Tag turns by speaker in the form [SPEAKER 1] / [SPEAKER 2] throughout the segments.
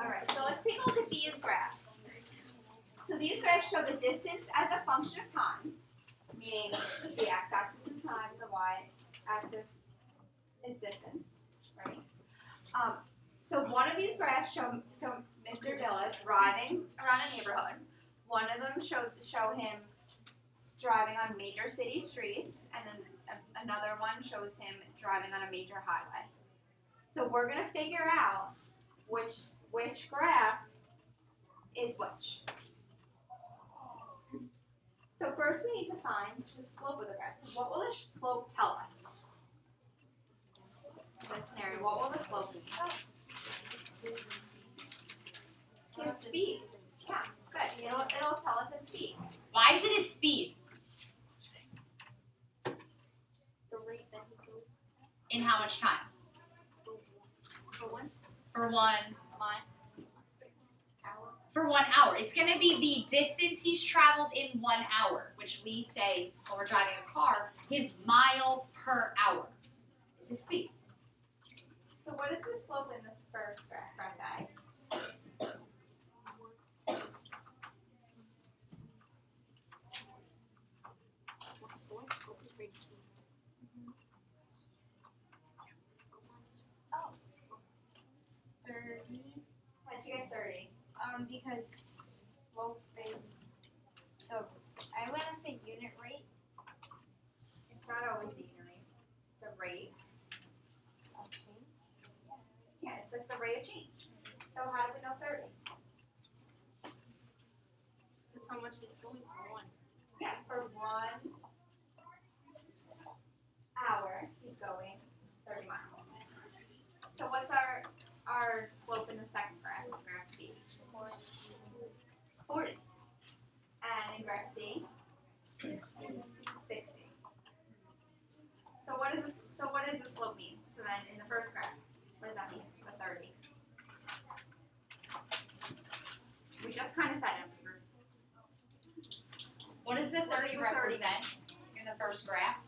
[SPEAKER 1] Alright, so let's take a look at these graphs. So these graphs show the distance as a function of time, meaning the x-axis is time, the y-axis is distance, right? So one of these graphs show Mr. Dilla driving around a neighborhood. One of them show him driving on major city streets, and then another one shows him driving on a major highway. So we're gonna figure out which graph is which. So first we need to find the slope of the graph. So what will the slope tell us? In this scenario, what will the slope be? His speed. Yeah, good. It'll tell us his speed.
[SPEAKER 2] Why is it his speed?
[SPEAKER 3] The rate that he goes.
[SPEAKER 2] In how much time?
[SPEAKER 3] For one
[SPEAKER 2] For 1
[SPEAKER 3] hour.
[SPEAKER 2] For 1 hour. It's going to be the distance he's traveled in 1 hour, which we say when we're driving a car, his miles per hour. It's his speed.
[SPEAKER 1] So what is the slope in this first graph, graph A? Oh.
[SPEAKER 3] 30.
[SPEAKER 1] How'd you get 30?
[SPEAKER 3] Because slope is the, I want to say unit rate
[SPEAKER 1] It's not always the unit rate. It's a rate.
[SPEAKER 3] of change.
[SPEAKER 1] Yeah, it's like the rate of change. So how do we know 30?
[SPEAKER 3] That's how much he's going for one.
[SPEAKER 1] Yeah, for 1 hour, he's going 30 miles. So what's our slope in the second graph? Graph B. 40. And in graph C? 60. So what does the slope mean? So then in the first graph, what does that mean? The 30. We just kind of said it.
[SPEAKER 2] What does the 30 represent in the first graph?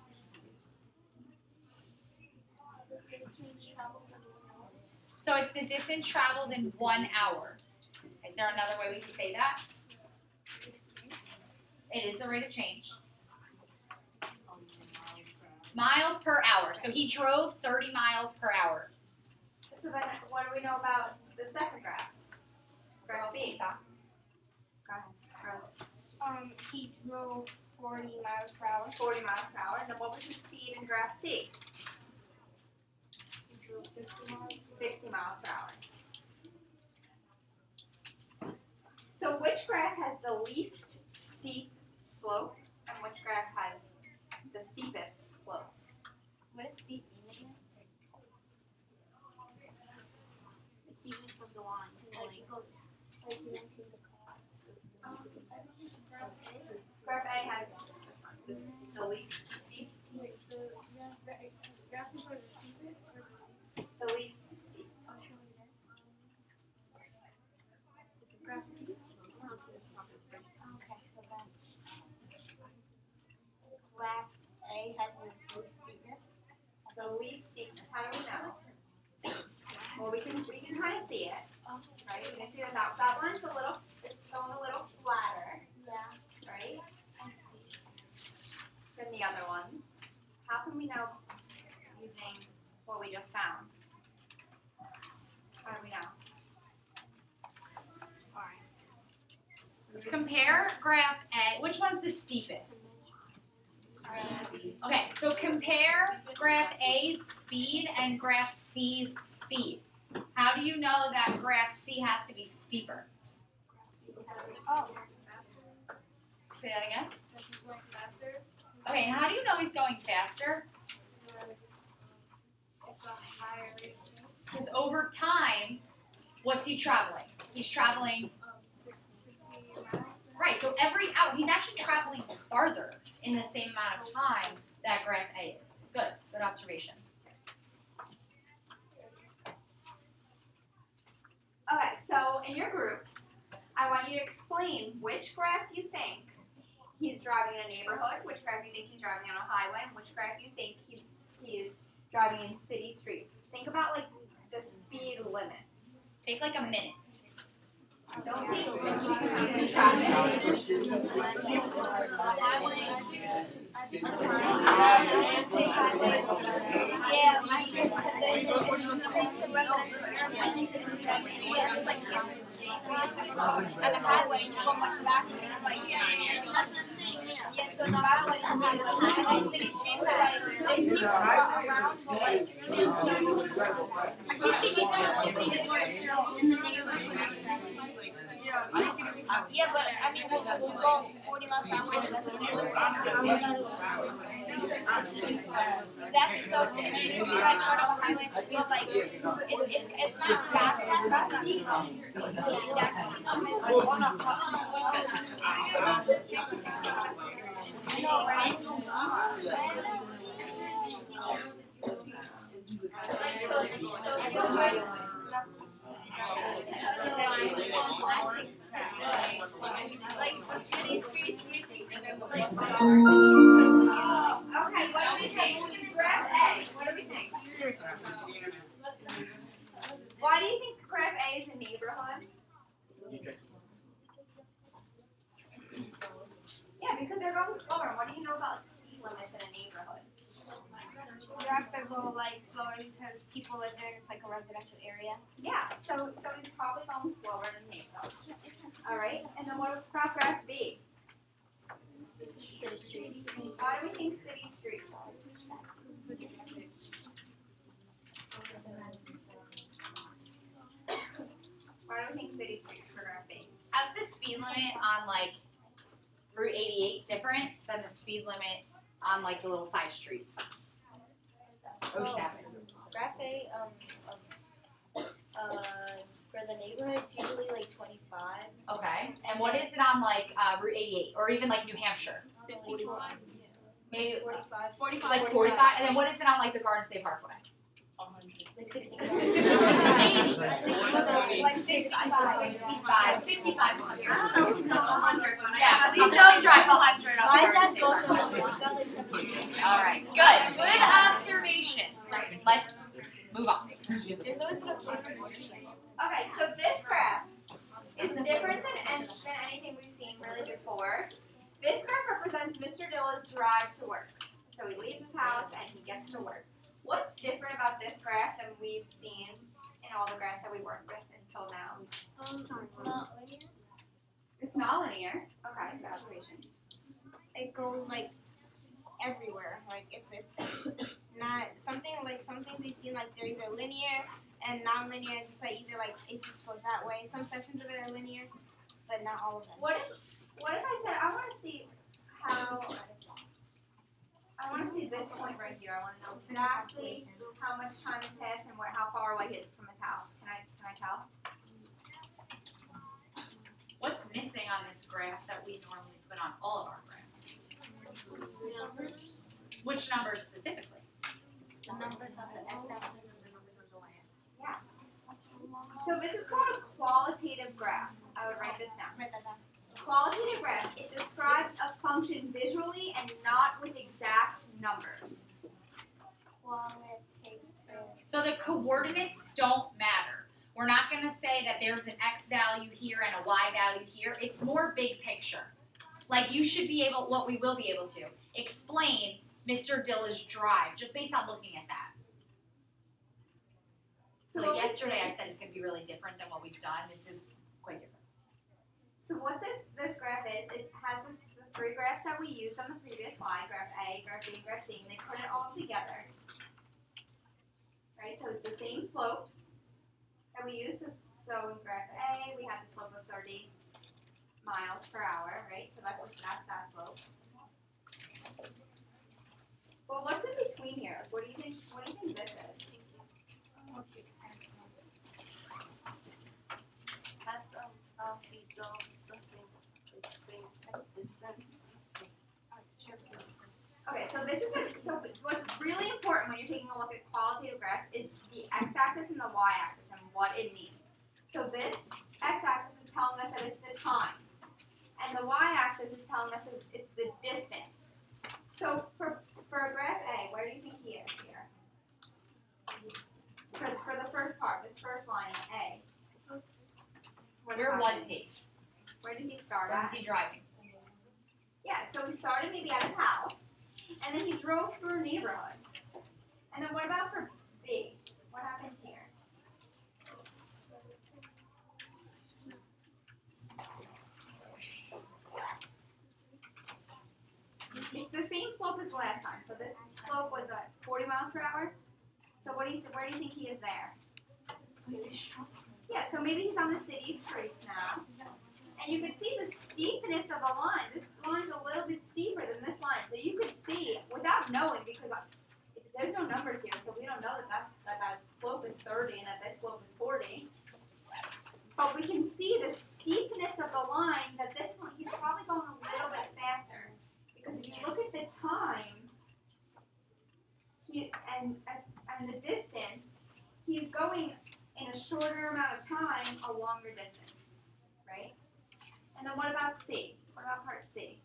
[SPEAKER 2] So it's the distance traveled in 1 hour. Is there another way we can say that? It is the rate of change. Miles per hour. So he drove 30 miles per hour.
[SPEAKER 1] So then what do we know about the second graph? Graph B. Go ahead. Rose.
[SPEAKER 3] He drove 40 miles per hour.
[SPEAKER 1] 40 miles per hour. And then what was his speed in graph C?
[SPEAKER 3] He drove 60 miles.
[SPEAKER 1] 60 miles per hour. So which graph has the least steep slope and which graph has the steepest slope?
[SPEAKER 3] What is steep mean again? The steepness of the line. Like it goes like into the class.
[SPEAKER 1] Graph A has the least steep,
[SPEAKER 3] You're asking for the steepest or the least?
[SPEAKER 1] the least steep.
[SPEAKER 3] Graph C? Okay, so then graph A has the least steepness.
[SPEAKER 1] The least steepness. How do we know? Well, we can kind of see it, right? You can see that one's it's going a little flatter,
[SPEAKER 3] Yeah,
[SPEAKER 1] right,
[SPEAKER 3] I see.
[SPEAKER 1] than the other ones. How can we know using what we just found? How do we know?
[SPEAKER 3] Alright.
[SPEAKER 2] Compare graph A. Which one's the steepest? Okay, so compare graph A's speed and graph C's speed. How do you know that graph C has to be steeper?
[SPEAKER 3] Oh.
[SPEAKER 2] Say that again.
[SPEAKER 3] This is going faster.
[SPEAKER 2] Okay, and how do you know he's going faster?
[SPEAKER 3] It's a higher rate of change.
[SPEAKER 2] Because over time, what's he traveling? He's traveling,
[SPEAKER 3] 60 miles.
[SPEAKER 2] right, so every hour, he's actually traveling farther in the same amount of time that graph A is. Good observation.
[SPEAKER 1] Okay, so in your groups, I want you to explain which graph you think he's driving in a neighborhood, which graph you think he's driving on a highway, and which graph you think he's driving in city streets. Think about like the speed limits.
[SPEAKER 2] Take like a minute.
[SPEAKER 1] Don't take
[SPEAKER 3] And the highway go much faster. And it's like, yeah, so the highway and then city streets are like, there's people around, so like, I keep thinking someone lives in the neighborhood. Yeah, but I mean, we'll go 40 miles per hour. Exactly. So if you like short of a highway, so like it's not fast. Like the city streets.
[SPEAKER 1] Okay, what do we think? Graph A, what do we think? Why do you think graph A is a neighborhood? Yeah, because they're going slower. What do you know about speed limits in a neighborhood?
[SPEAKER 3] You have to go like slower because people live there and it's like a residential area.
[SPEAKER 1] Yeah, so he's probably going slower than neighborhood. Alright, and then what about graph B?
[SPEAKER 3] City streets.
[SPEAKER 1] Why do we think city streets? Why do we think city streets for graph B?
[SPEAKER 2] How's the speed limit on like Route 88 different than the speed limit on like the little side streets? Ocean Avenue.
[SPEAKER 3] Graph A, for the neighborhood, it's usually like 25.
[SPEAKER 2] Okay. And what is it on like Route 88 or even like New Hampshire?
[SPEAKER 3] 55.
[SPEAKER 2] Maybe
[SPEAKER 3] 45.
[SPEAKER 2] 45. Like 45. And then what is it on like the Garden State Parkway?
[SPEAKER 3] Like 65.
[SPEAKER 2] 80.
[SPEAKER 3] Like 65.
[SPEAKER 2] 65. 55.
[SPEAKER 1] I don't know who's not 100, but
[SPEAKER 2] Yeah, please don't drive 100 on the
[SPEAKER 3] My
[SPEAKER 2] Garden
[SPEAKER 3] dad
[SPEAKER 2] State
[SPEAKER 3] goes to
[SPEAKER 2] Parkway.
[SPEAKER 3] 100. He got like 17.
[SPEAKER 2] All right. Good. Good observations. Let's move on.
[SPEAKER 3] There's always little kids in the street.
[SPEAKER 1] Okay, so this graph is different than anything we've seen really before. This graph represents Mr. Dilla's drive to work. So he leaves his house and he gets to work. What's different about this graph than we've seen in all the graphs that we worked with until now?
[SPEAKER 3] It's not linear.
[SPEAKER 1] It's not linear. Okay, good observation.
[SPEAKER 3] It goes like everywhere. Like it's not something like some things we've seen like they're either linear and non-linear, just like either like it just goes that way. Some sections of it are linear, but not all of them.
[SPEAKER 1] What if I said I want to see how I want to see this point right here. I want to know exactly how much time has passed and how far away he is from his house. Can I tell?
[SPEAKER 2] What's missing on this graph that we normally put on all of our graphs? Which numbers specifically?
[SPEAKER 3] The numbers on the x-axis, the numbers on the y-axis.
[SPEAKER 1] So this is called a qualitative graph. I would write this down.
[SPEAKER 3] Write that down.
[SPEAKER 1] Qualitative graph, it describes a function visually and not with exact numbers.
[SPEAKER 3] Qualitative.
[SPEAKER 2] So the coordinates don't matter. We're not going to say that there's an x value here and a y value here. It's more big picture. Like you should be able, what we will be able to, explain Mr. Dilla's drive just based on looking at that. So like yesterday I said it's going to be really different than what we've done. This is quite different.
[SPEAKER 1] So what this graph is, it has the three graphs that we used on the previous slide, graph A, graph B, and graph C, and they put it all together. Right, so it's the same slopes that we used. So in graph A, we had the slope of 30 miles per hour, right? So that's that slope. Well, what's in between here? Like, what do you think this is? Okay, so this is what's really important when you're taking a look at qualitative graphs is the x-axis and the y-axis and what it means. So this x-axis is telling us that it's the time, and the y-axis is telling us it's the distance. So for graph A, where do you think he is here? For the first part, this first line, A.
[SPEAKER 2] was he?
[SPEAKER 1] Where did he start
[SPEAKER 2] Where was
[SPEAKER 1] at?
[SPEAKER 2] he driving?
[SPEAKER 1] Yeah, so he started maybe at his house, and then he drove through a neighborhood. And then what about for B? What happens here? It's the same slope as last time. So this slope was 40 miles per hour. So where do you think he is there? Yeah, so maybe he's on the city streets now. And you can see the steepness of the line. This line's a little bit steeper than this line. So you could see, without knowing, because there's no numbers here, so we don't know that slope is 30 and that this slope is 40. But we can see the steepness of the line that this one, he's probably going a little bit faster. Because if you look at the time and the distance, he's going in a shorter amount of time a longer distance, right? And then what about C? What about part C?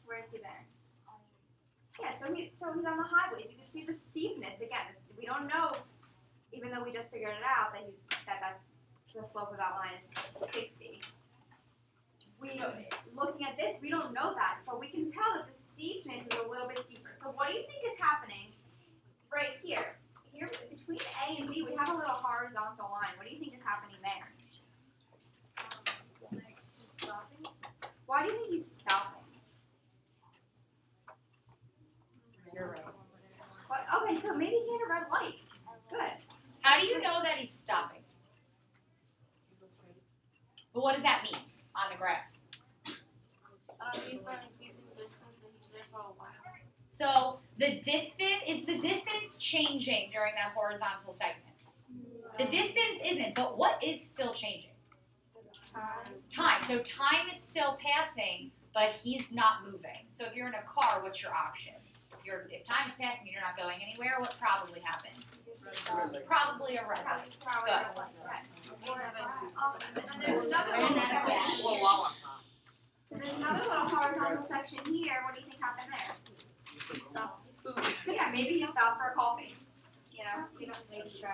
[SPEAKER 1] Where is he there? Yeah, so he's on the highways. You can see the steepness again. We don't know, even though we just figured it out that that's the slope of that line is 60. Looking at this, we don't know that, but we can tell that the steepness is a little bit steeper. So what do you think is happening right here? Here between A and B, we have a little horizontal line. What do you think is happening there?
[SPEAKER 3] Stopping.
[SPEAKER 1] Why do you think he's stopping? What, okay, so maybe he had a red light. Good.
[SPEAKER 2] How do you know that he's stopping? But what does that mean on the graph?
[SPEAKER 3] He's not increasing distance and he's there for a while.
[SPEAKER 2] So the distance changing during that horizontal segment? The distance isn't, but what is still changing? Time. So time is still passing, but he's not moving. So if you're in a car, what's your option? If time is passing and you're not going anywhere, what probably happened? Probably a red light.
[SPEAKER 1] And there's another little section. So there's another little horizontal section here. What do you think happened there? Yeah, maybe he stopped for a coffee. You know.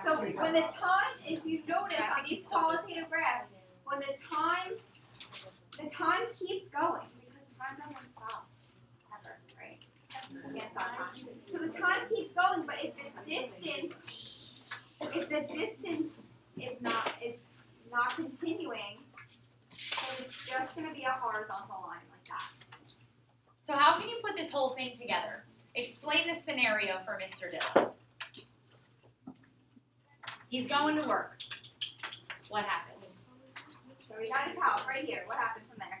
[SPEAKER 1] So when the time, if you notice on these qualitative graphs, when the time keeps going because time doesn't stop ever, right? You can't stop time. So the time keeps going, but if the distance is not continuing, then it's just going to be a horizontal line like that.
[SPEAKER 2] So how can you put this whole thing together? Explain the scenario for Mr. Dillon. He's going to work. What happened?
[SPEAKER 1] So we got his house right here. What happened from there?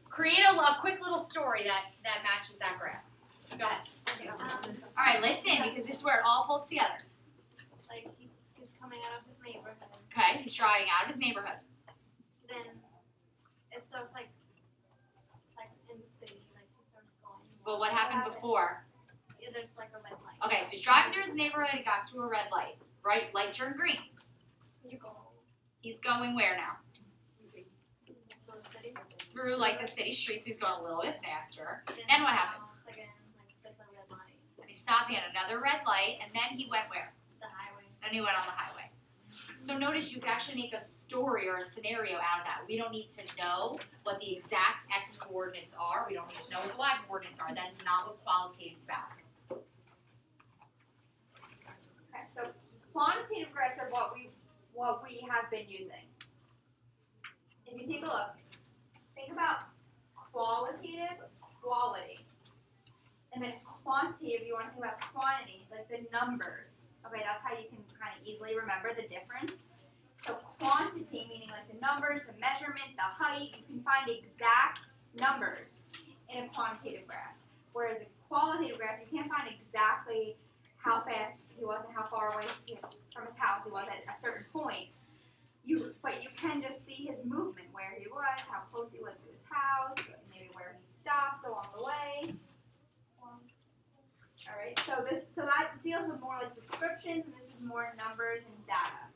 [SPEAKER 2] Create a quick little story that matches that graph. Go ahead. All right, listen, because this is where it all pulls together.
[SPEAKER 3] Like he's coming out of his neighborhood.
[SPEAKER 2] Okay, he's driving out of his neighborhood.
[SPEAKER 3] Then it starts like in the city, like he starts going.
[SPEAKER 2] But what happened before?
[SPEAKER 3] Yeah, there's like a red light.
[SPEAKER 2] Okay, so he's driving through his neighborhood and got to a red light. Right, light turned green.
[SPEAKER 3] You go
[SPEAKER 2] He's going where now?
[SPEAKER 3] to the city.
[SPEAKER 2] Through like the city streets. He's going a little bit faster. Then what happens?
[SPEAKER 3] Again, like the red light,
[SPEAKER 2] And he stopped at another red light, and then he went where?
[SPEAKER 3] the highway.
[SPEAKER 2] And he went on the highway. So notice you could actually make a story or a scenario out of that. We don't need to know what the exact x coordinates are. We don't need to know what the y coordinates are. That's not what qualitative is about.
[SPEAKER 1] Okay, so quantitative graphs are what we have been using. If you take a look, think about qualitative, quality. And then quantitative, you want to think about quantity, like the numbers. Okay, that's how you can kind of easily remember the difference. So quantity, meaning like the numbers, the measurement, the height, you can find exact numbers in a quantitative graph. Whereas a qualitative graph, you can't find exactly how fast he was and how far away from his house he was at a certain point. But you can just see his movement, where he was, how close he was to his house, maybe where he stopped along the way. All right, so that deals with more like descriptions, and this is more numbers and data.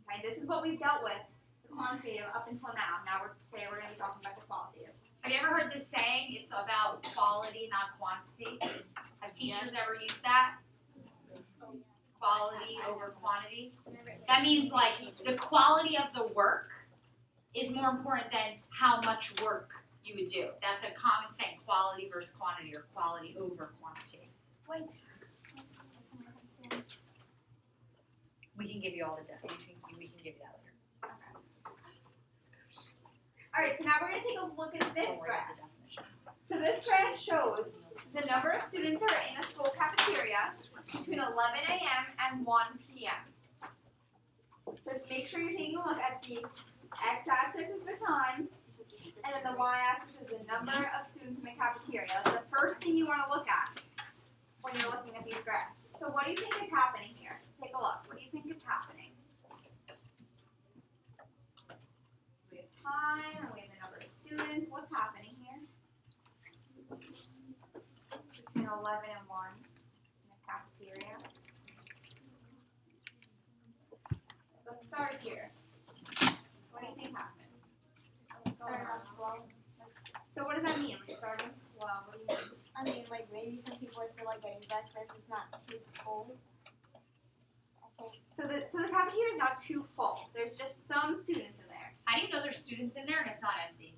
[SPEAKER 1] Okay, this is what we've dealt with, the quantitative, up until now. Today we're going to be talking about the qualitative.
[SPEAKER 2] Have you ever heard this saying, it's about quality, not quantity? Have teachers ever used that? Quality over quantity. That means like the quality of the work is more important than how much work you would do. That's a common saying, quality versus quantity or quality over quantity.
[SPEAKER 3] Wait.
[SPEAKER 2] We can give you all the definitions. We can give you that later.
[SPEAKER 1] Alright, so now we're going to take a look at this
[SPEAKER 2] Don't worry
[SPEAKER 1] graph.
[SPEAKER 2] about the definition.
[SPEAKER 1] So this graph shows the number of students that are in a school cafeteria between 11 a.m. and 1 p.m. So make sure you're taking a look at the x-axis is the time, and then the y-axis is the number of students in the cafeteria. That's the first thing you want to look at when you're looking at these graphs. So what do you think is happening here? Take a look. What do you think is happening? We have time, and we have the number of students. What's happening here? Between 11 and 1 in the cafeteria. Let's start here. What do you think happened?
[SPEAKER 3] Starting off slow.
[SPEAKER 1] So what does that mean? Like starting slow. What do you mean?
[SPEAKER 3] I mean, like maybe some people are still like getting breakfast. It's not too full. I think.
[SPEAKER 1] So the cafeteria is not too full. There's just some students in there.
[SPEAKER 2] How do you know there's students in there and it's not empty?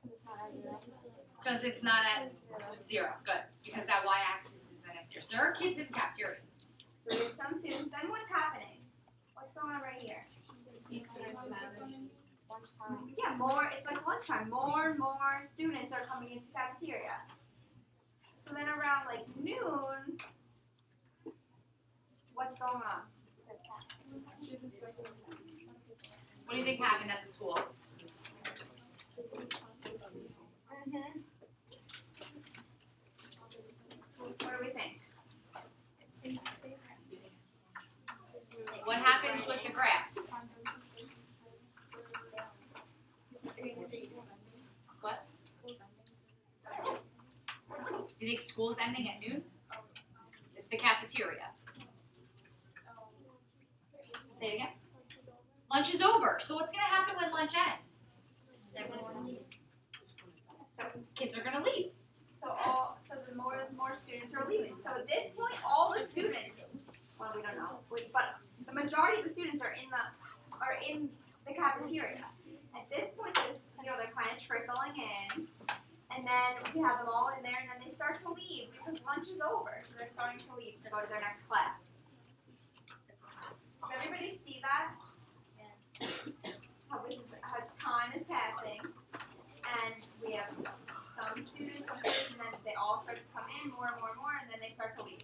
[SPEAKER 3] It's not ideal.
[SPEAKER 2] Because it's not at zero. Good. Because that y-axis is at zero. So there are kids in the cafeteria.
[SPEAKER 1] So there's some students. Then what's happening? What's going on right here? Yeah, more. It's like lunchtime. More and more students are coming into the cafeteria. So then around like noon, what's going on?
[SPEAKER 2] What do you think happened at the school?
[SPEAKER 1] What do we think?
[SPEAKER 2] What happens with the graph? What? Do you think school's ending at noon? It's the cafeteria. Say it again. Lunch is over. So what's going to happen when lunch ends?
[SPEAKER 1] So
[SPEAKER 2] Kids are going to leave.
[SPEAKER 1] So the more students are leaving. So at this point, all the students, well, we don't know, but the majority of the students are in the cafeteria. At this point, they're kind of trickling in, and then we have them all in there, and then they start to leave because lunch is over. So they're starting to leave to go to their next class. Does everybody see that? How time is passing, and we have some students, and then they all start to come in more and more and more, and then they start to leave.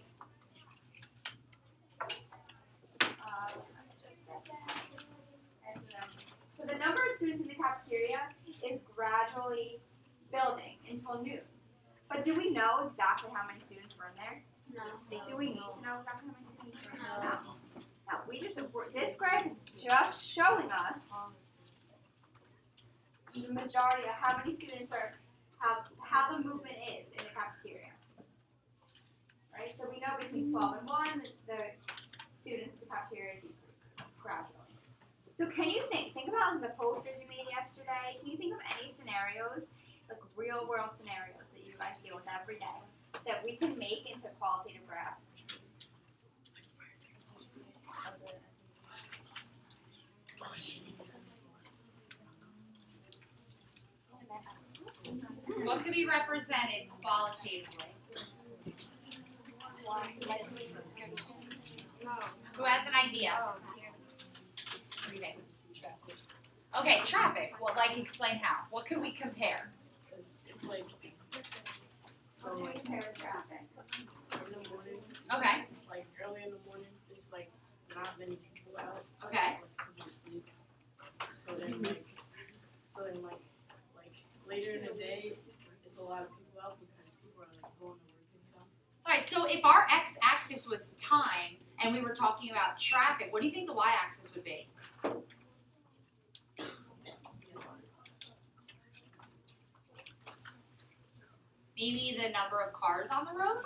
[SPEAKER 1] So the number of students in the cafeteria is gradually building until noon. But do we know exactly how many students were in there?
[SPEAKER 3] No.
[SPEAKER 1] Do we need to know exactly how many students were in there? No. This graph is just showing us the majority of how many students how the movement is in the cafeteria. Right? So we know between 12 and 1, the students in the cafeteria decrease gradually. So can you think about the posters you made yesterday? Can you think of any scenarios, like real world scenarios that you guys deal with every day, that we can make into qualitative graphs?
[SPEAKER 2] What could be represented qualitatively? Who has an idea? What do you think? Okay, traffic. Well, explain how. What could we compare?
[SPEAKER 4] It's like, so like
[SPEAKER 1] Compare traffic.
[SPEAKER 4] in the morning,
[SPEAKER 2] Okay.
[SPEAKER 4] like early in the morning, it's like not many people out.
[SPEAKER 2] Okay.
[SPEAKER 4] Because of sleep. So then like later in the day, it's a lot of people out because people are like going to work and stuff.
[SPEAKER 2] Alright, so if our x-axis was time and we were talking about traffic, what do you think the y-axis would be? Maybe the number of cars on the road?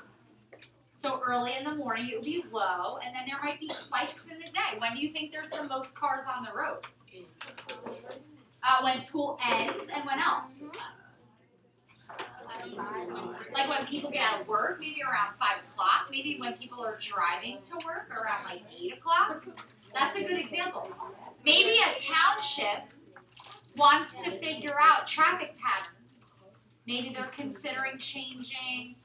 [SPEAKER 2] So early in the morning it would be low, and then there might be spikes in the day. When do you think there's the most cars on the road? When school ends, and when else? Like when people get out of work, maybe around 5 o'clock, maybe when people are driving to work around like 8 o'clock. That's a good example. Maybe a township wants to figure out traffic patterns. Maybe they're considering changing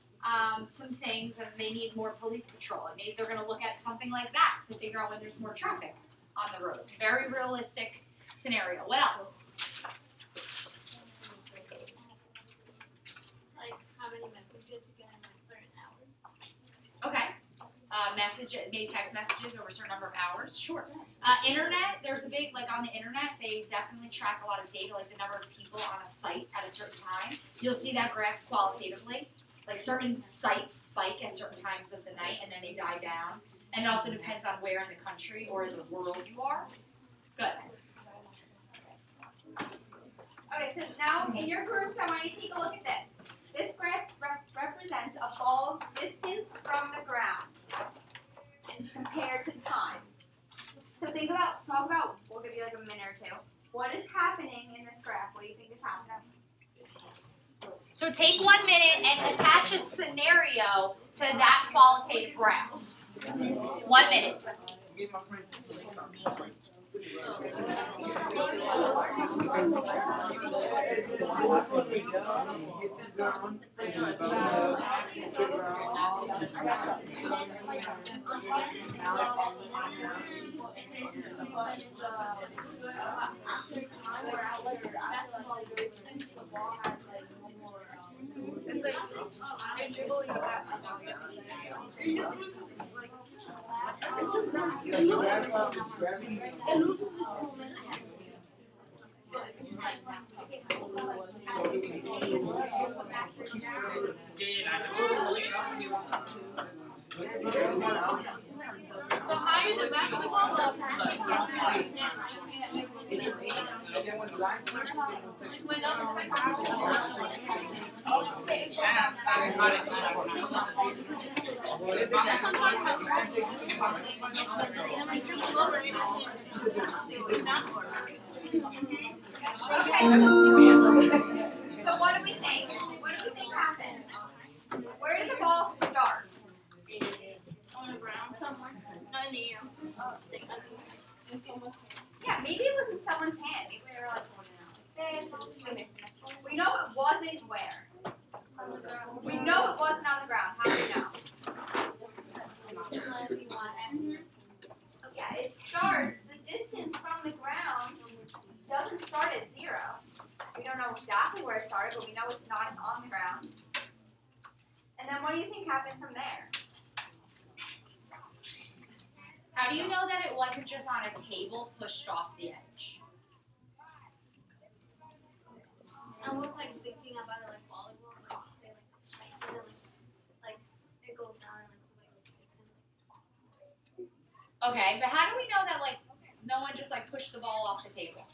[SPEAKER 2] some things and they need more police patrol. And maybe they're going to look at something like that to figure out when there's more traffic on the roads. Very realistic scenario. What else?
[SPEAKER 3] Like how many messages you get in like certain hours.
[SPEAKER 2] Okay. Maybe text messages over a certain number of hours. Sure. Internet, there's a big, like on the internet, they definitely track a lot of data, like the number of people on a site at a certain time. You'll see that graphed qualitatively. Like certain sites spike at certain times of the night and then they die down. And it also depends on where in the country or in the world you are. Good.
[SPEAKER 1] Okay, so now in your groups, I want you to take a look at this. This graph represents a ball's distance from the ground and compared to time. So talk about, we'll give you like a minute or two. What is happening in this graph? What do you think is happening?
[SPEAKER 2] So take 1 minute and attach a scenario to that qualitative graph. 1 minute.
[SPEAKER 3] It's like they're dribbling the basketball. The higher the basketball, the went up
[SPEAKER 1] So what do we think? What do we think happened? Where did the ball start?
[SPEAKER 3] on the ground somewhere. Not in the air.
[SPEAKER 1] Yeah, maybe it was in someone's hand. Maybe they were like this. Okay. We know it wasn't where. We know it wasn't on the ground. How do we know? Yeah, it starts, the distance from the ground doesn't start at 0. We don't know exactly where it started, but we know it's not on the ground. And then what do you think happened from there?
[SPEAKER 2] How do you know that it wasn't just on a table pushed off the edge?
[SPEAKER 3] Almost like thinking about it like volleyball. Like it goes down and like somebody goes fixing.
[SPEAKER 2] Okay, but how do we know that like no one just like pushed the ball off the table?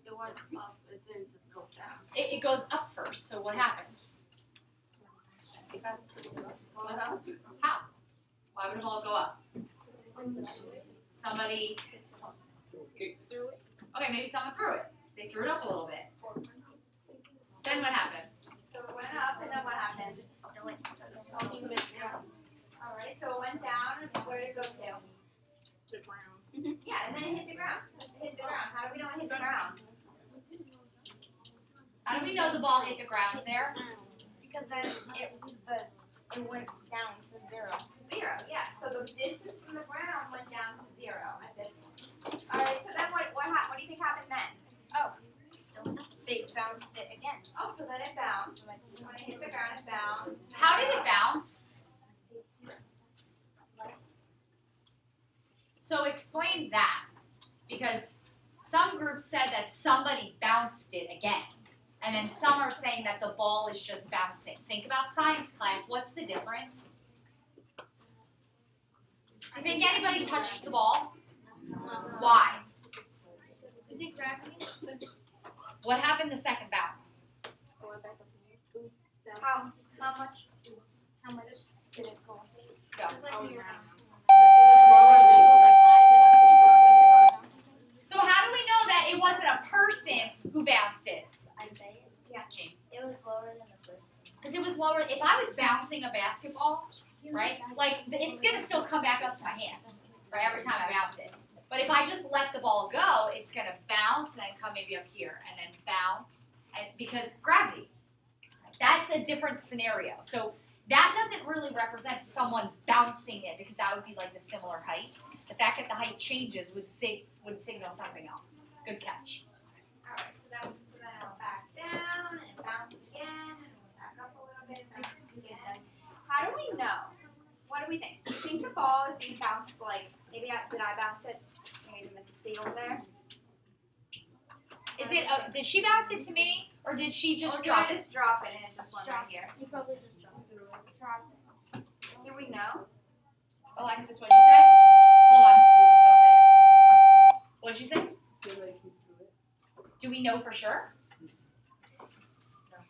[SPEAKER 4] It went up, it didn't just go down.
[SPEAKER 2] It goes up first, so what happened? How? Why would a ball go up? Somebody
[SPEAKER 4] Through it?
[SPEAKER 2] okay, maybe someone threw it. They threw it up a little bit. Then what happened?
[SPEAKER 1] So it went up, and then what happened? Alright, so it went down, where did it go to?
[SPEAKER 4] The ground.
[SPEAKER 1] Yeah, and then it hit the ground. It hit the ground. How do we know it hit the ground?
[SPEAKER 2] How do we know the ball hit the ground there?
[SPEAKER 3] Because then it went down to 0.
[SPEAKER 1] 0, yeah. So the distance from the ground went down to 0 at this point. Alright, so then what do you think happened then?
[SPEAKER 3] They bounced it again.
[SPEAKER 1] Oh, so then it bounced. When it hit the ground, it bounced.
[SPEAKER 2] How did it bounce? So explain that, because some groups said that somebody bounced it again, and then some are saying that the ball is just bouncing. Think about science class. What's the difference? Do you think anybody touched the ball? Why?
[SPEAKER 3] Is it gravity?
[SPEAKER 2] What happened the second bounce?
[SPEAKER 1] How much?
[SPEAKER 3] How much did it go?
[SPEAKER 2] Go.
[SPEAKER 3] It's like you're
[SPEAKER 2] So how do we know that it wasn't a person who bounced it?
[SPEAKER 3] I say it.
[SPEAKER 2] Yeah, Gene.
[SPEAKER 3] It was lower than the first.
[SPEAKER 2] Because it was was lower, if I was bouncing a basketball, right, like, it's gonna still come back up to my hand, right, every time I bounce it. But if I just let the ball go, it's gonna bounce and then come maybe up here, and then bounce, and because gravity. That's a different scenario. So that doesn't really represent someone bouncing it, because that would be like the similar height. The fact that the height changes would signal something else. Good catch.
[SPEAKER 1] Alright, so then I'll back down and bounce again, and we'll back up a little bit and bounce again. How do we know? What do we think? Do you think the ball is being bounced like, maybe did I bounce it? Maybe Mrs. C over there?
[SPEAKER 2] Is it? Did she bounce it to me, or did she just drop
[SPEAKER 1] I
[SPEAKER 2] it?
[SPEAKER 1] just drop it and it just went right here?
[SPEAKER 3] You probably just dropped it.
[SPEAKER 1] Do we know?
[SPEAKER 2] Alexis, what'd you say? Hold on. Don't say it. What'd you say?
[SPEAKER 4] Feel like he threw it.
[SPEAKER 2] Do we know for sure?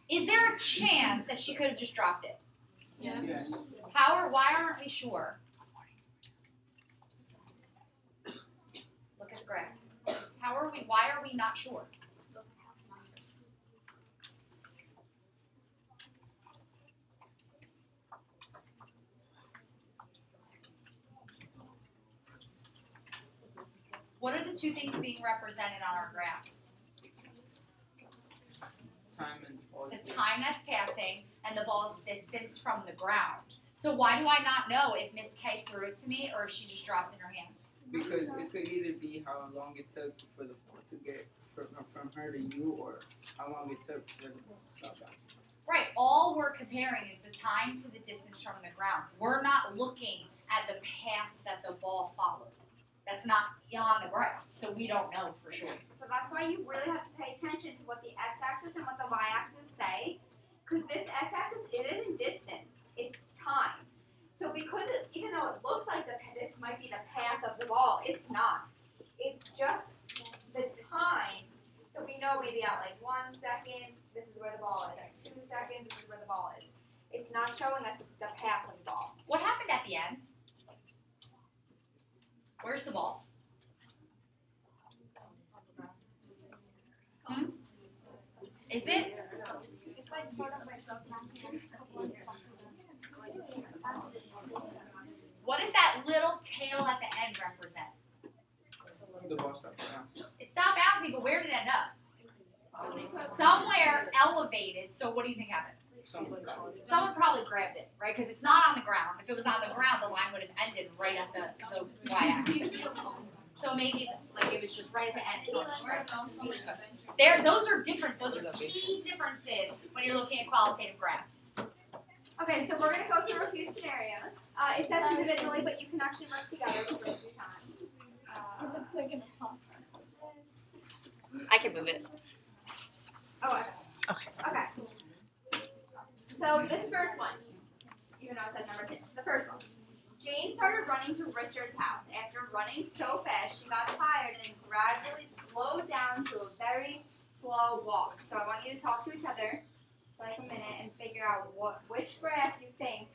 [SPEAKER 2] Is there a chance that she could have just dropped it?
[SPEAKER 4] Yes.
[SPEAKER 2] Why aren't we sure? Look at the graph. Why are we not sure? What are the two things being represented on our graph?
[SPEAKER 5] Time and ball.
[SPEAKER 2] The time that's passing and the ball's distance from the ground. So why do I not know if Miss K threw it to me or if she just dropped it in her hand?
[SPEAKER 5] Because it could either be how long it took for the ball to get from her to you, or how long it took for the ball to stop bouncing.
[SPEAKER 2] Right, all we're comparing is the time to the distance from the ground. We're not looking at the path that the ball followed. That's not on the graph, so we don't know for sure.
[SPEAKER 1] So that's why you really have to pay attention to what the x-axis and what the y-axis say, because this x-axis, it isn't distance, it's time. So because even though it looks like this might be the path of the ball, it's not. It's just the time. So we know maybe at like 1 second, this is where the ball is. At 2 seconds, this is where the ball is. It's not showing us the path of the ball.
[SPEAKER 2] What happened at the end? Where's the ball? Is it?
[SPEAKER 3] It's like sort of like those
[SPEAKER 2] What does that little tail at the end represent?
[SPEAKER 5] The ball stopped bouncing.
[SPEAKER 2] It stopped bouncing, but where did it end up? Somewhere elevated. So what do you think happened? Someone probably grabbed it, right? Because it's not on the ground. If it was on the ground, the line would have ended right at the y-axis. So maybe like it was just right at the end. So just grabbed it. Those are different. Those are key differences when you're looking at qualitative graphs.
[SPEAKER 1] Okay, so we're going to go through a few scenarios. It says individually, but you can actually work together to go through time.
[SPEAKER 3] It looks like an imposter.
[SPEAKER 2] I can move it.
[SPEAKER 1] Oh, okay. Okay. So this first one, even though it says number 2, the first one. Jane started running to Richard's house. After running so fast, she got tired and gradually slowed down to a very slow walk. So I want you to talk to each other for like a minute and figure out which graph you think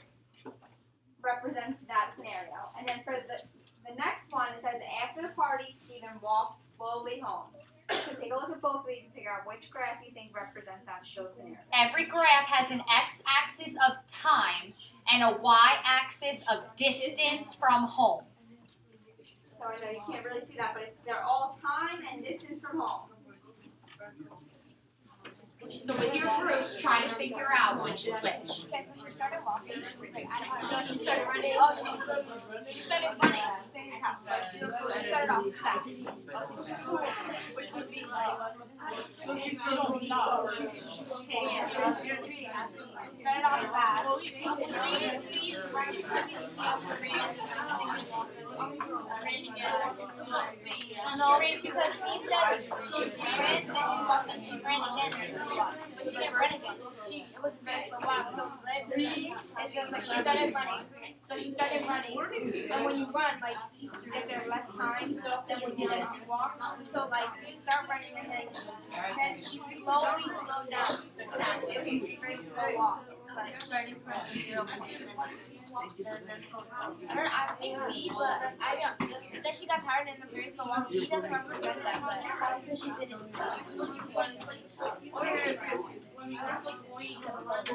[SPEAKER 1] represents that scenario. And then for the next one, it says after the party, Stephen walked slowly home. So take a look at both of these and figure out which graph you think represents that show scenario.
[SPEAKER 2] Every graph has an x-axis of time and a y-axis of distance from home.
[SPEAKER 1] So I know you can't really see that, but they're all time and distance from home.
[SPEAKER 2] So with your groups, try to figure out which is which.
[SPEAKER 3] Okay, so she started walking. Like, I don't know. She started running. Oh, she started running to his house. Like, she started off fast. Which would be like.
[SPEAKER 4] So she still don't stop.
[SPEAKER 3] She started off fast. She is running. No, because he said she ran, then she walked, and she ran again, and then she walked. But she didn't run again. It was a very slow walk. So it says like she started running. So she started running, and when you run, like after less time than when you like walk, so like you start running, and then she slowly slowed down. So it was a very slow walk. like starting from 0 point and then her I think we, but I don't. Then she got tired and the period so long. He doesn't represent that, but because she didn't stop.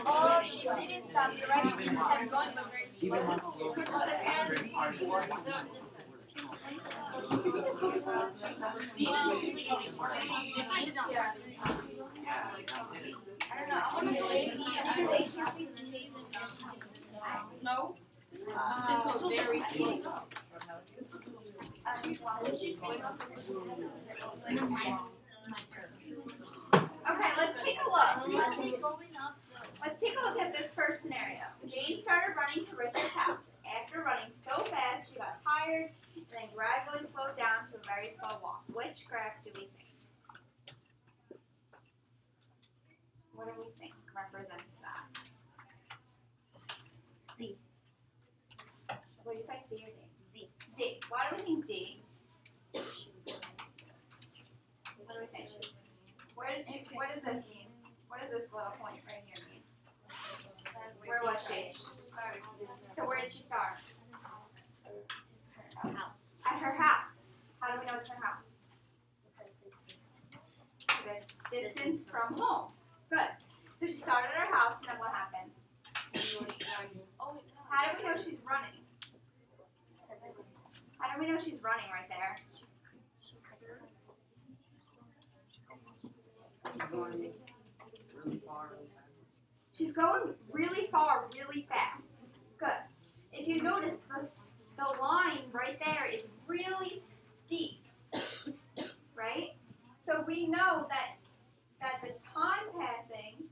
[SPEAKER 3] Oh, she didn't stop. You're right. She just kept going, but very slow. Can we just focus on this? I don't know. I want to go No. Very slow.
[SPEAKER 1] Okay, let's take a look. Let's take a look at this first scenario. Jane started running to Richard's house. After running so fast, she got tired and then gradually slowed down to a very slow walk. Which graph do we think? What do we think represents that? Z. What do you say, C or D? Z. D. Why do we think D? What do we think? What does this mean? What does this little point right here mean? Where was she? So where did she start? At her house. How do we know it's her house? The distance from home. Good. So she started at her house, and then what happened? How do we know she's running? How do we know she's running right there? She's going really far, really fast. Good. If you notice, the line right there is really steep, right? So we know that the time passing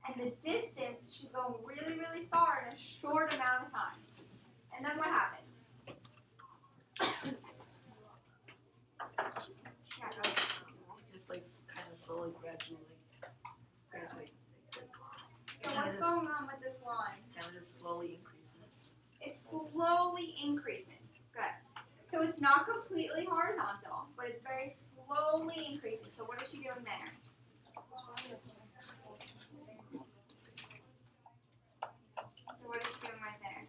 [SPEAKER 1] and the distance, she's going really, really far in a short amount of time. And then what happens? Yeah, go ahead.
[SPEAKER 4] Just like kind of slowly, gradually graduate.
[SPEAKER 1] So what's going on with this line?
[SPEAKER 4] Kind of just slowly increasing.
[SPEAKER 1] It's slowly increasing. Good. So it's not completely horizontal, but it's very slowly increasing. So what is she doing there? So what is she doing right there?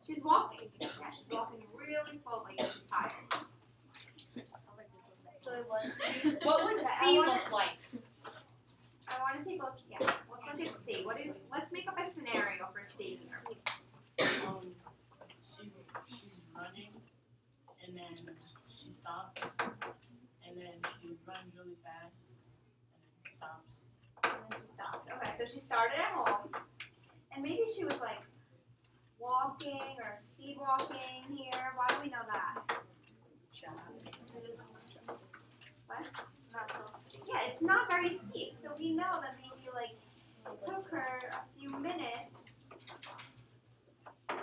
[SPEAKER 1] She's walking. Yeah, she's walking really slowly because she's tired.
[SPEAKER 3] So it was.
[SPEAKER 2] What would C look like?
[SPEAKER 1] I want to take a look. Yeah, let's look at C. Let's make up a scenario for C here.
[SPEAKER 6] She's running, and then she stops, and then she runs really fast, and then stops.
[SPEAKER 1] And then she stopped. Okay, so she started at home, and maybe she was like walking or speed walking here. Why do we know that? What?
[SPEAKER 3] Not so steep.
[SPEAKER 1] Yeah, it's not very steep, so we know that maybe like it took her a few minutes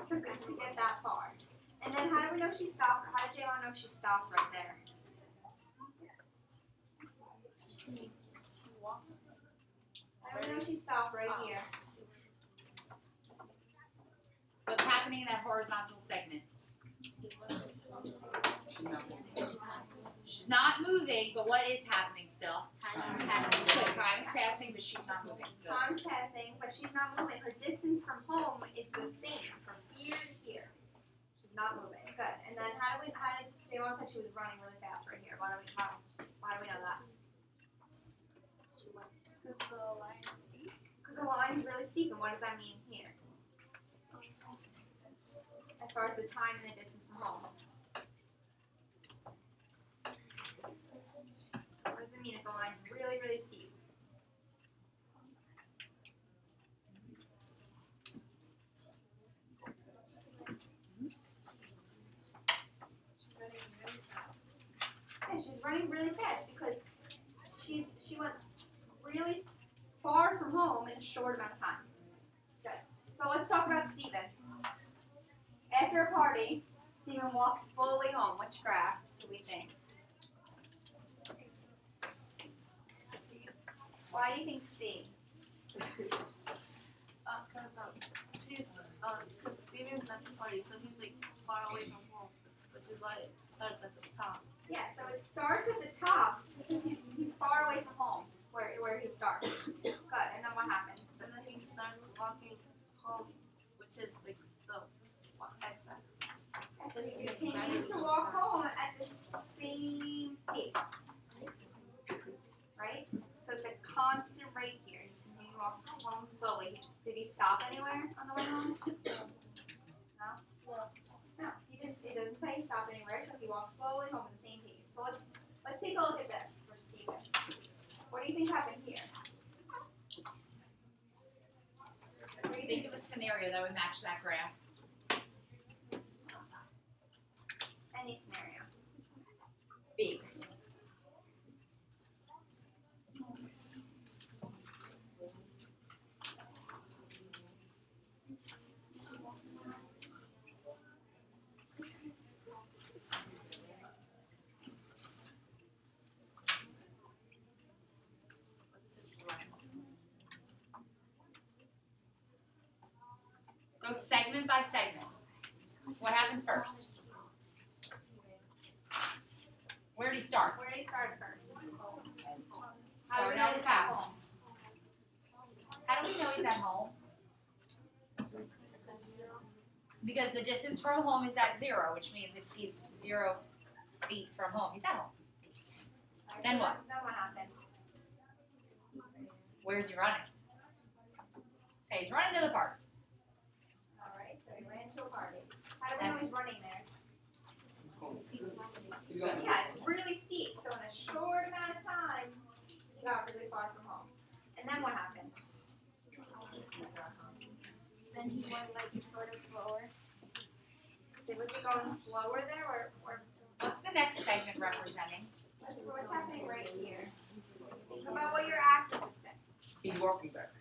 [SPEAKER 1] to get that far. And then how do we know she stopped? How did Jayla know she stopped right there? How do we know she stopped right here?
[SPEAKER 2] What's happening in that horizontal segment? She's not moving, but what is happening still? Good. Time is passing, but she's not moving. Good.
[SPEAKER 1] Time's passing, but she's not moving. Her distance from home is the same from here to here. She's not moving. Good. And then how did Jayla said she was running really fast right here? Why do we know that?
[SPEAKER 3] Because the line is steep.
[SPEAKER 1] Because the line is really steep, and what does that mean here? As far as the time and the distance from home. What does it mean if the line's really, really steep? Yeah, she's running really fast because she went really far from home in a short amount of time. Good. So let's talk about Stephen. After a party, Stephen walked slowly home. Which graph do we think? Why do you think C?
[SPEAKER 3] Because Steven's at the party, so he's like far away from home, which is why it starts at the top.
[SPEAKER 1] Yeah, so it starts at the top because he's far away from home where he starts. Good, and then what happens? The
[SPEAKER 3] starts walking home, which is like the x-axis.
[SPEAKER 1] So he continues to walk home at the same pace. Right? So it's a constant rate here. He's continuing to walk home slowly. Did he stop anywhere on the way home? No? No. He didn't. It doesn't say he stopped anywhere, so he walks slowly home at the same pace. So let's take a look at this for Stephen. What do you think happened here?
[SPEAKER 2] Think of a scenario that would match that graph.
[SPEAKER 1] Any scenario.
[SPEAKER 2] B. Go segment by segment. What happens first? Where did he start?
[SPEAKER 1] Where did he start first?
[SPEAKER 2] Start at his house. How do we know he's at home? Because the distance from home is at 0, which means if he's 0 feet from home, he's at home. Then what?
[SPEAKER 1] Then what happened?
[SPEAKER 2] Where's he running? Okay, he's running to the park.
[SPEAKER 1] Alright, so he ran to a party. How do we know he's running there? Yeah, it's really steep, so in a short amount of time, he got really far from home. And then what happened?
[SPEAKER 3] Then he went like sort of slower.
[SPEAKER 1] Was he going slower there, or
[SPEAKER 2] What's the next segment representing?
[SPEAKER 1] what's happening right here? Think about what your axis is saying.
[SPEAKER 5] He's walking back.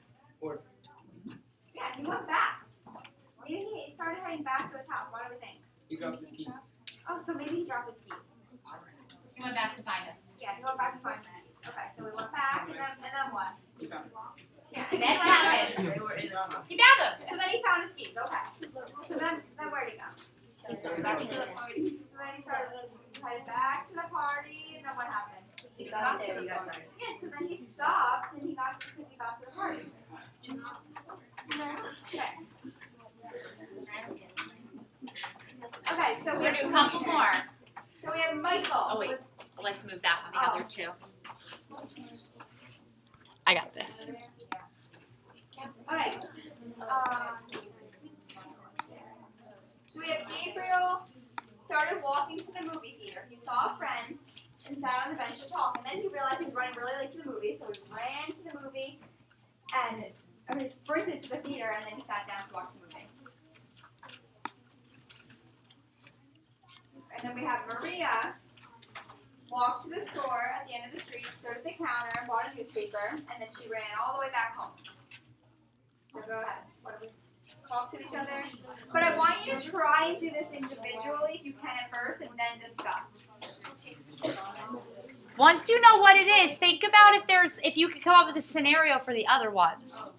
[SPEAKER 5] Or
[SPEAKER 1] Yeah, he went back. Maybe he started heading back to his house. What do we think?
[SPEAKER 5] he dropped his keys.
[SPEAKER 1] Oh, so maybe he dropped his keys.
[SPEAKER 2] He went back to find him.
[SPEAKER 1] Yeah, he went back to find his keys. Okay, so we went back, and then what?
[SPEAKER 5] He found it.
[SPEAKER 1] Yeah.
[SPEAKER 2] Then what happened?
[SPEAKER 5] They were in
[SPEAKER 2] He found him.
[SPEAKER 1] So then he found his keys. Okay. So then where'd he go?
[SPEAKER 3] He started back to the party.
[SPEAKER 1] So then he started headed back to the party, and then what happened?
[SPEAKER 3] He got there.
[SPEAKER 1] Yeah, so then he stopped, and he got to the party. Okay. Okay, so we
[SPEAKER 2] We're
[SPEAKER 1] have
[SPEAKER 2] gonna do a couple more.
[SPEAKER 1] So we have Michael.
[SPEAKER 2] Oh wait, let's move that one. The other two. I got this.
[SPEAKER 1] Okay. So we have Gabriel started walking to the movie theater. He saw a friend and sat on the bench to talk, and then he realized he was running really late to the movie, so he ran to the movie and he sprinted to the theater, and then he sat down to watch the movie. And then we have Maria walked to the store at the end of the street, stood at the counter, and bought a newspaper, and then she ran all the way back home. So go ahead. What do we talk to each other? But I want you to try and do this individually if you can at first, and then discuss.
[SPEAKER 2] Once you know what it is, think about if you could come up with a scenario for the other ones.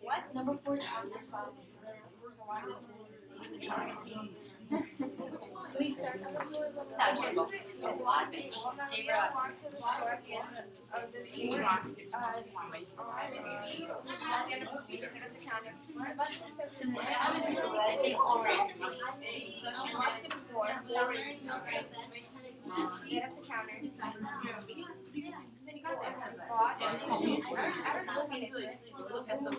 [SPEAKER 3] What? Number 4 is on the spot. We start on the floor of the walk to the store at the end of the street. Walk at the counter. So she walked to the store. Stood at the counter. Bought a newspaper. I don't know if he did. Look at the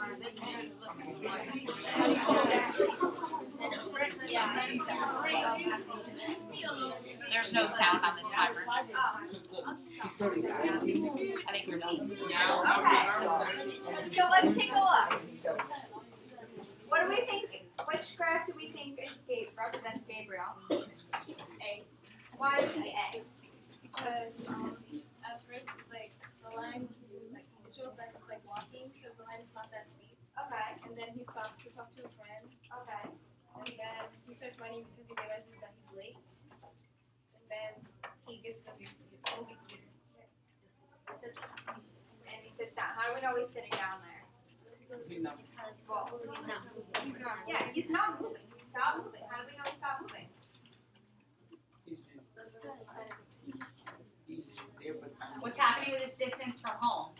[SPEAKER 2] There's no sound on this timer. I think we're done.
[SPEAKER 1] Okay. So let's take a look. What do we think? Which graph do we think represents Gabriel? A. Why do you think A?
[SPEAKER 3] Because at first, like the line, like it shows that it's like walking because the line is not that steep.
[SPEAKER 1] Okay.
[SPEAKER 3] And then he stops to talk to a friend.
[SPEAKER 1] Okay.
[SPEAKER 3] And then he starts running because he realizes that he's late. And then he gets to the movie theater.
[SPEAKER 1] And he sits down. How do we know he's sitting down there?
[SPEAKER 5] He's not.
[SPEAKER 1] Yeah, he's not moving. He stopped moving. How do we know he stopped moving?
[SPEAKER 5] He's there for time.
[SPEAKER 2] What's happening with his distance from home?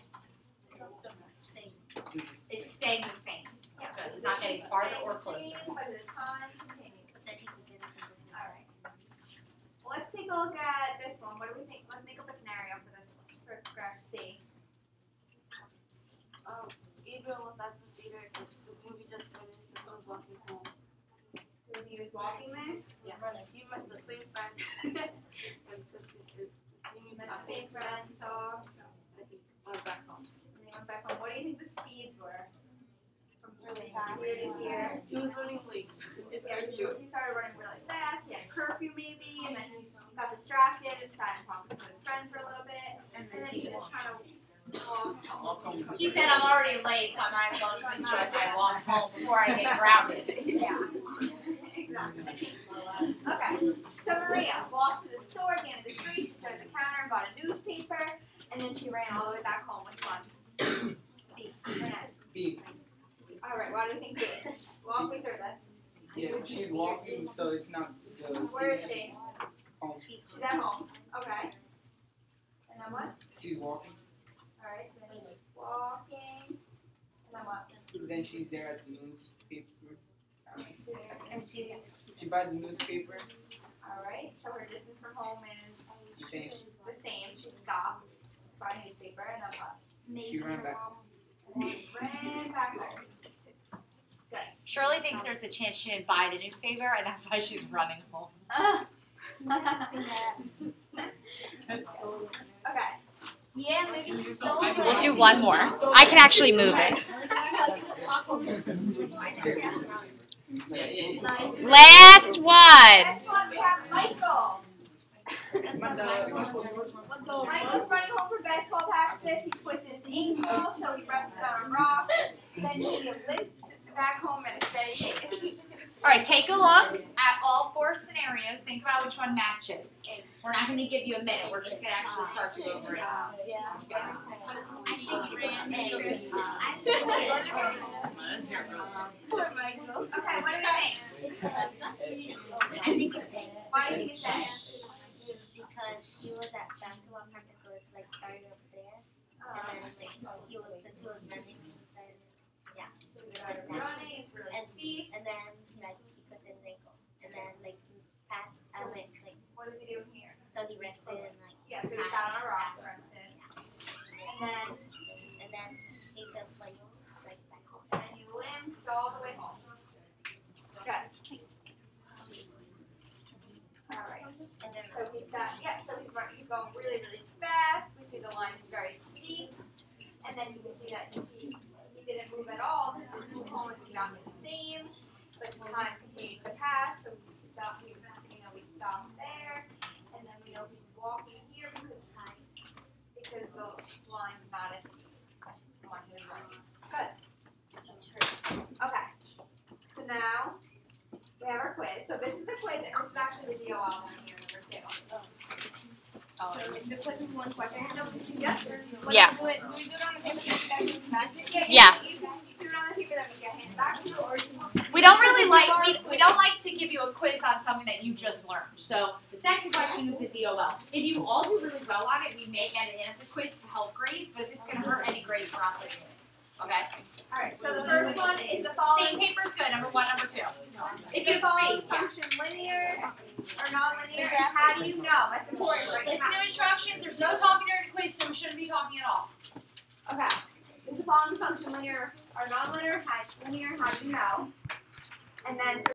[SPEAKER 2] It's staying the same. Good. It's not getting farther or closer.
[SPEAKER 1] But the time continues. Alright. Let's take a look at this one. What do we think? Let's make up a scenario for this for graph C.
[SPEAKER 3] Gabriel was at the theater because the movie just finished and I was walking home.
[SPEAKER 1] He was walking there.
[SPEAKER 3] Yeah, he met the same friend.
[SPEAKER 1] He met the same friend, so
[SPEAKER 3] And he just went back home.
[SPEAKER 1] and they went back home. What do you think the speeds were? From really fast here to here.
[SPEAKER 3] He was running late. It's
[SPEAKER 1] Yeah,
[SPEAKER 3] curfew.
[SPEAKER 1] he started running really fast. He had curfew maybe, and then he got distracted and decided to talk to his friend for a little bit, and then he just kind of walked home.
[SPEAKER 2] He said, I'm already late, so I might as well just enjoy my walk home before I get grounded.
[SPEAKER 1] Yeah, exactly. Okay, so Maria walked to the store at the end of the street. She stood at the counter and bought a newspaper, and then she ran all the way back home with one.
[SPEAKER 5] B.
[SPEAKER 1] All right, why do you think B is? Walk me through this.
[SPEAKER 5] Yeah, she's walking, so it's not the.
[SPEAKER 1] Where is she?
[SPEAKER 5] Home.
[SPEAKER 1] She's at home. Okay. And then what?
[SPEAKER 5] She's walking.
[SPEAKER 1] All right, so then she's walking. And then what?
[SPEAKER 5] Then she's there at the newspaper.
[SPEAKER 1] And she's
[SPEAKER 5] She buys the newspaper.
[SPEAKER 1] all right. So her distance from home is
[SPEAKER 5] The same.
[SPEAKER 1] the same. She stopped, bought a newspaper, and then what?
[SPEAKER 5] She ran back.
[SPEAKER 1] And then ran back home.
[SPEAKER 2] Shirley thinks there's a chance she didn't buy the newspaper, and that's why she's running home.
[SPEAKER 1] Okay.
[SPEAKER 3] Yeah, maybe she stole it.
[SPEAKER 2] We'll do one more. I can actually move it.
[SPEAKER 3] Nice.
[SPEAKER 2] Last one.
[SPEAKER 1] Next one we have Michael. Michael's running home from basketball practice. He twisted his ankle, so he rested on a rock. Then he limped back home at a steady pace.
[SPEAKER 2] All right, take a look at all four scenarios. Think about which one matches. We're not going to give you a minute. We're just going to actually start to go over it.
[SPEAKER 1] Poor Michael. Okay, what do you think?
[SPEAKER 3] I think it's A.
[SPEAKER 1] Why do you think it's A?
[SPEAKER 3] Because he was at basketball practice, so it's like started up there. And then like he was since he was running, then
[SPEAKER 1] Running is really
[SPEAKER 3] And-
[SPEAKER 1] steep.
[SPEAKER 3] and then like he twisted his ankle. And then like he passed and like
[SPEAKER 1] What is he doing here?
[SPEAKER 3] so he rested and like
[SPEAKER 1] Yeah, so he sat on a rock and rested.
[SPEAKER 3] and then he just like back home.
[SPEAKER 1] And then he limped all the way home. Good. Alright.
[SPEAKER 3] And then
[SPEAKER 1] So he's got, so he's going really, really fast. We see the line's very steep. And then you can see that he didn't move at all because the two homes got the same. But time continues to pass, so we stop there. And then we know he's walking here because the line's not as steep when he was running. Good. Okay. So now we have our quiz. So this is the quiz, and this is actually the DOL one here, number 2. So the quiz is one question. Yes.
[SPEAKER 2] Yeah.
[SPEAKER 1] Do we do it on the paper that we get?
[SPEAKER 2] Yeah.
[SPEAKER 1] You do it on the paper that we get handed back to you, or you can.
[SPEAKER 2] We don't really we don't like to give you a quiz on something that you just learned. So the second question is a DOL. If you all do really well on it, we may get an answer quiz to help grades, but if it's going to hurt any grades, we're not going to do it. Okay?
[SPEAKER 1] Alright, so the first one is the following.
[SPEAKER 2] Same paper's good, number 1, number 2. If you
[SPEAKER 1] The following
[SPEAKER 2] have space, yeah.
[SPEAKER 1] function linear or non-linear, and how do you know? That's important. Right?
[SPEAKER 2] Listen to instructions. There's no talking during the quiz, so we shouldn't be talking at all.
[SPEAKER 1] Okay. Is the following function linear or non-linear? Linear, how do you know? And then